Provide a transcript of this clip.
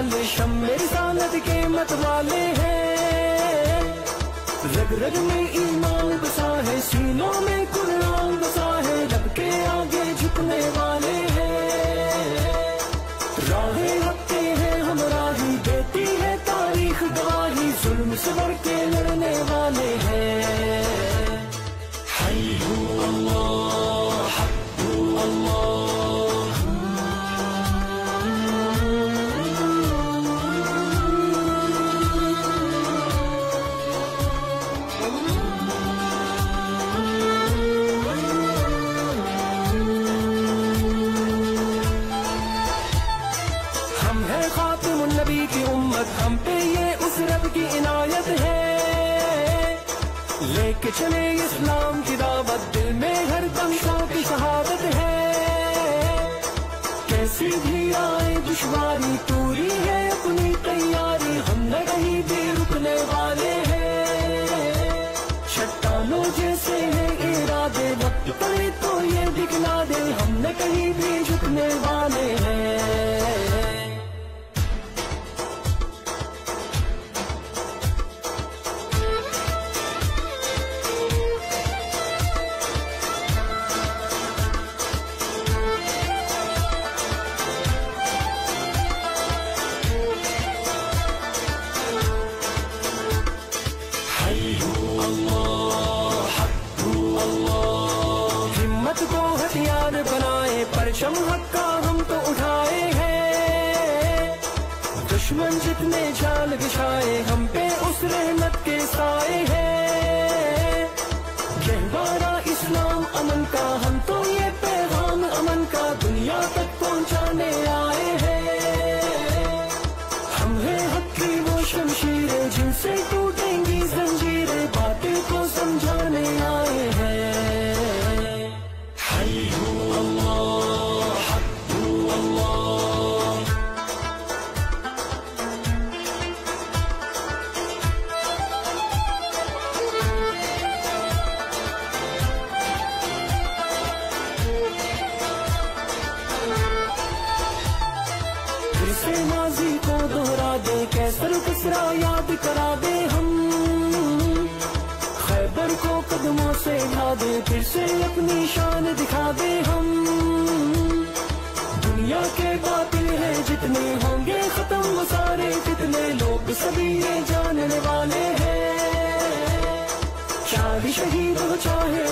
वाले शम्मे रिसालत के मत वाले हैं। रग रग में ईमान बसा है, सीनों में कुरान बसा है, रब के आगे झुकने वाले हैं। राहें हक के हैं हमराही, देती है तारीख गवाही, जुल्म से बढ़ के लड़ने वाले हैं। हय्यु अल्लाह हक्कु अल्लाह। हम है खातिमुन नबी की उम्मत, हम पे ये उस रब की इनायत है। लेके चले इस्लाम की दावत, दिल में हर दम की शहादत है। कैसी भी आए दुश्वारी, पूरी है अपनी तैयारी, हम न कहीं भी रुकने वाले हैं। चट्टानों जैसे है इरादे, वक्त पड़े तो ये दिखला दे, हम न कहीं भी झुकने वाले हैं। हिम्मत को हथियार बनाए, परचम हक का हम तो उठाए हैं। दुश्मन जितने जाल बिछाए, हम पे उस रहमत के साए हैं। गहवारा इस्लाम अमन का, हम तो ये पैगाम अमन का दुनिया तक पहुंचाने आए हैं। हम है हक की वो शमशीरें, जिनसे टूटेंगी जंजीरें, बातें को समझाने आए हैं। हय्यु अल्लाह हक्कु अल्लाह। फिर से माजी को दोहरा दे, कैसर किसरा याद करा दे, हम खैबर को कदमों से ढा दे, फिर से अपनी शान दिखा दे। हम दुनिया के बातिल है जितने, होंगे खत्म वो सारे जितने, लोग सभी ये जानने वाले हैं। चाहे शहीद हो चाहे